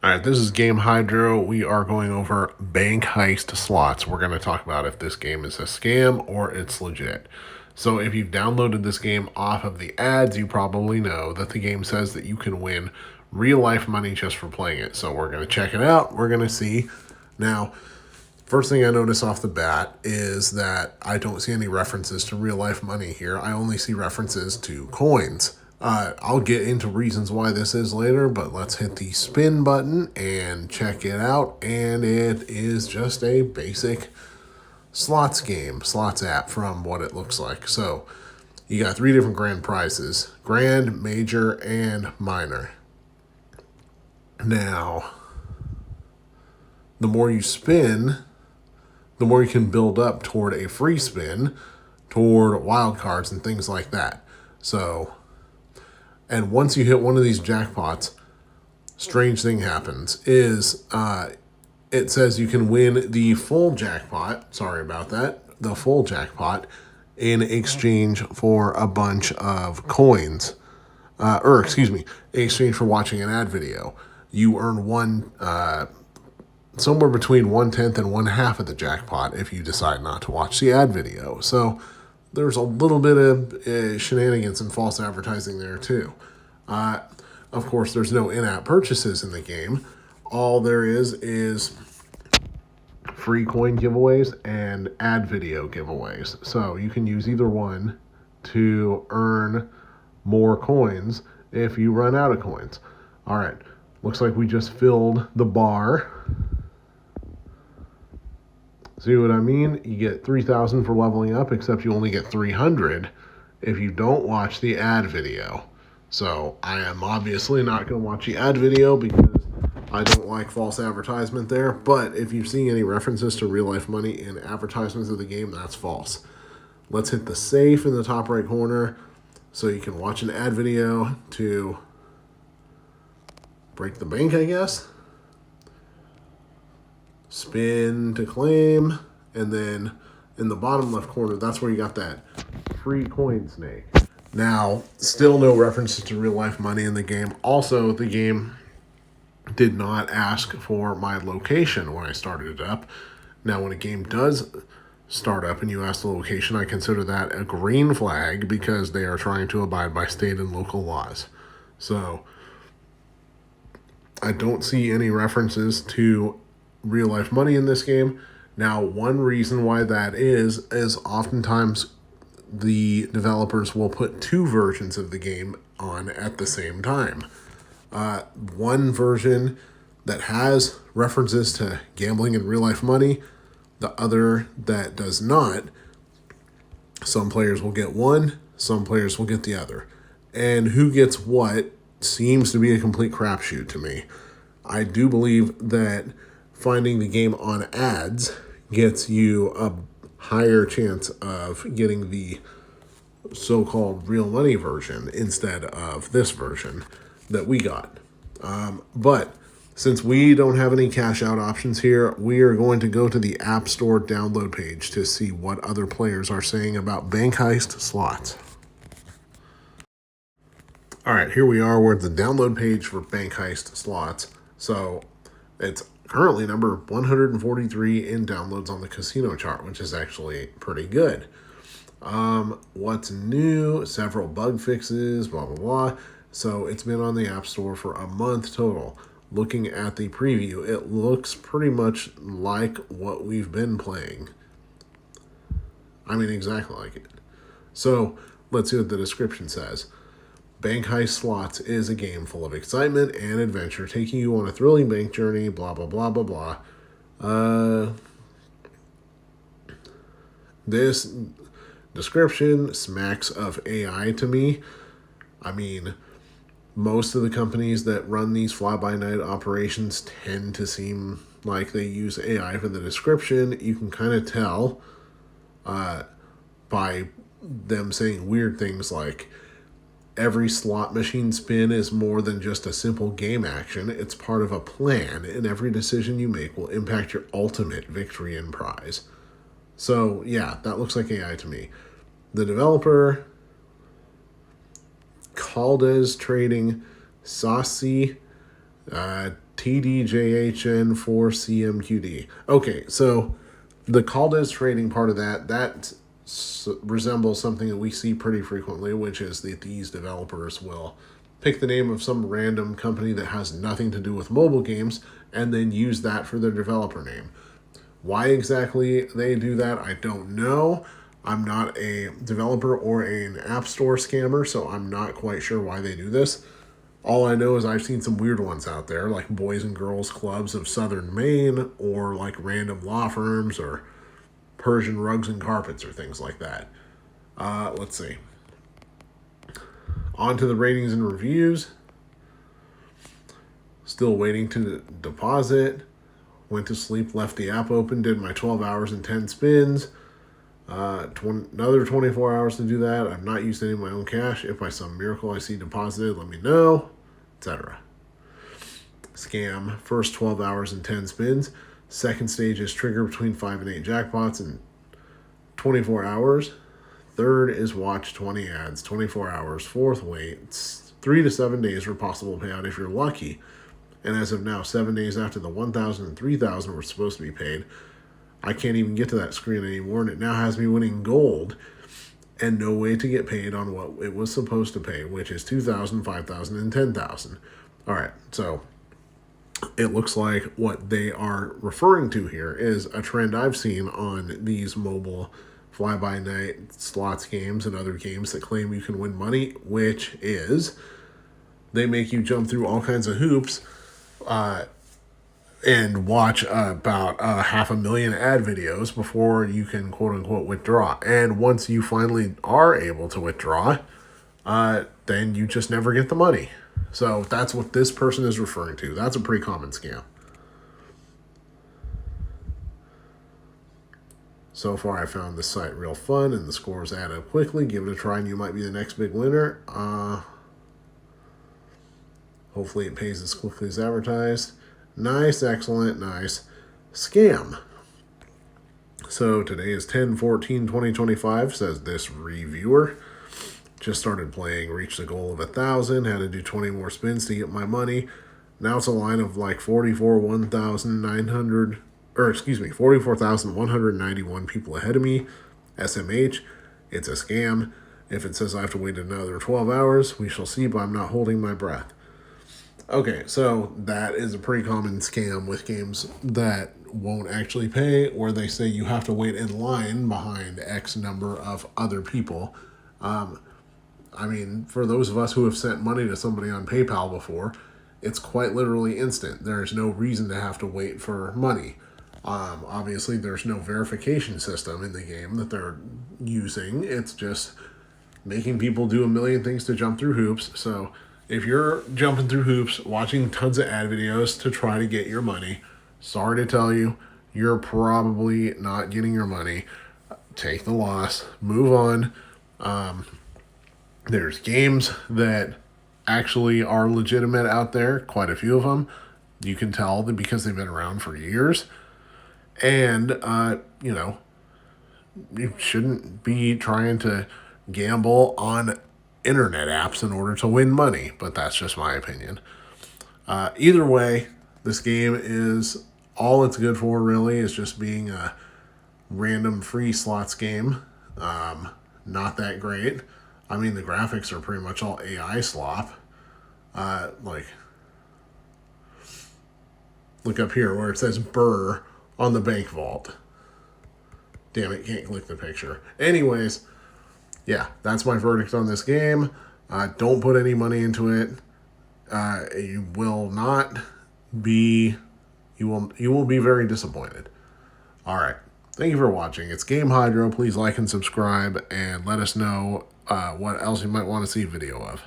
All right, this is Game Hydro. We are going over Bank Heist Slots. We're going to talk about if this game is a scam or it's legit. So, if you've downloaded this game off of the ads, you probably know that the game says that you can win real life money just for playing it. So, we're going to check it out. We're going to see. Now, first thing I notice off the bat is that I don't see any references to real life money here. I only see references to coins. I'll get into reasons why this is later, but let's hit the spin button and check it out. And it is just a basic slots game, slots app from what it looks like. So you got three different grand prizes: grand, major, and minor. Now, the more you spin, the more you can build up toward a free spin, toward wild cards and things like that. So, and once you hit one of these jackpots, strange thing happens is it says you can win the full jackpot. Sorry about that. The full jackpot in exchange for a bunch of coins. Or excuse me, in exchange for watching an ad video. You earn somewhere between 1/10 and 1/2 of the jackpot if you decide not to watch the ad video. So there's a little bit of shenanigans and false advertising there too. Of course, there's no in-app purchases in the game. All there is free coin giveaways and ad video giveaways. So you can use either one to earn more coins if you run out of coins. All right, looks like we just filled the bar. See what I mean? You get 3,000 for leveling up, except you only get 300 if you don't watch the ad video. So I am obviously not going to watch the ad video because I don't like false advertisement there. But if you've seen any references to real life money in advertisements of the game, that's false. Let's hit the safe in the top right corner so you can watch an ad video to break the bank, I guess. Spin to claim, and then in the bottom left corner, that's where you got that free coin snake. Now, still no references to real life money in the game. Also, the game did not ask for my location when I started it up. Now, when a game does start up and you ask the location, I consider that a green flag because they are trying to abide by state and local laws. So, I don't see any references to real life money in this game. Now, one reason why that is oftentimes the developers will put two versions of the game on at the same time. One version that has references to gambling and real life money, the other that does not. Some players will get one, some players will get the other. And who gets what seems to be a complete crapshoot to me. I do believe that finding the game on ads gets you a higher chance of getting the so-called real money version instead of this version that we got. But since we don't have any cash out options here, we are going to go to the App Store download page to see what other players are saying about Bank Heist Slots. All right, here we are. We're at the download page for Bank Heist Slots. So it's currently number 143 in downloads on the casino chart, which is actually pretty good. What's new? Several bug fixes, blah, blah, blah. So it's been on the App Store for a month total. Looking at the preview, it looks pretty much like what we've been playing. I mean, exactly like it. So let's see what the description says. Bank Heist Slots is a game full of excitement and adventure, taking you on a thrilling bank journey, blah, blah, blah, blah, blah. This description smacks of AI to me. I mean, most of the companies that run these fly-by-night operations tend to seem like they use AI for the description. You can kind of tell by them saying weird things like, every slot machine spin is more than just a simple game action. It's part of a plan, and every decision you make will impact your ultimate victory and prize. So, yeah, that looks like AI to me. The developer, Caldes Trading, Saucy, TDJHN4CMQD. Okay, so the called as trading part of that resembles something that we see pretty frequently, which is that these developers will pick the name of some random company that has nothing to do with mobile games and then use that for their developer name. Why exactly they do that, I don't know. I'm not a developer or an app store scammer, so I'm not quite sure why they do this. All I know is I've seen some weird ones out there, like Boys and Girls Clubs of Southern Maine, or like random law firms, or Persian rugs and carpets, or things like that. Let's see. On to the ratings and reviews. Still waiting to deposit. Went to sleep, left the app open, did my 12 hours and 10 spins. Another 24 hours to do that. I've not used any of my own cash. If by some miracle I see deposited, let me know, etc. Scam. First 12 hours and 10 spins. Second stage is trigger between 5 and 8 jackpots in 24 hours. Third is watch 20 ads, 24 hours. Fourth, wait 3 to 7 days for possible payout if you're lucky. And as of now, 7 days after the 1,000 and 3,000 were supposed to be paid, I can't even get to that screen anymore, and it now has me winning gold and no way to get paid on what it was supposed to pay, which is 2,000, 5,000, and 10,000. All right, so it looks like what they are referring to here is a trend I've seen on these mobile fly-by-night slots games and other games that claim you can win money, which is they make you jump through all kinds of hoops and watch about 500,000 ad videos before you can quote-unquote withdraw. And once you finally are able to withdraw, then you just never get the money. So that's what this person is referring to. That's a pretty common scam. So far, I found this site real fun, and the scores add up quickly. Give it a try, and you might be the next big winner. Hopefully, it pays as quickly as advertised. Nice, excellent, nice. Scam. So today is 10/14/2025, says this reviewer. Just started playing, reached the goal of 1,000, had to do 20 more spins to get my money. Now it's a line of like 44,191 people ahead of me. SMH, it's a scam. If it says I have to wait another 12 hours, we shall see, but I'm not holding my breath. Okay, so that is a pretty common scam with games that won't actually pay, or they say you have to wait in line behind X number of other people. I mean, for those of us who have sent money to somebody on PayPal before, it's quite literally instant. There's no reason to have to wait for money. Obviously, there's no verification system in the game that they're using. It's just making people do a million things to jump through hoops. So if you're jumping through hoops, watching tons of ad videos to try to get your money, sorry to tell you, you're probably not getting your money. Take the loss. Move on. There's games that actually are legitimate out there, quite a few of them. You can tell that because they've been around for years. And, you shouldn't be trying to gamble on internet apps in order to win money, but that's just my opinion. Either way, this game is all it's good for, really, is just being a random free slots game. Not that great. I mean, the graphics are pretty much all AI slop. Look up here where it says Burr on the bank vault. Damn it, can't click the picture. Anyways, yeah, that's my verdict on this game. Don't put any money into it. You will be very disappointed. All right. Thank you for watching. It's Game Hydro. Please like and subscribe and let us know what else you might want to see a video of.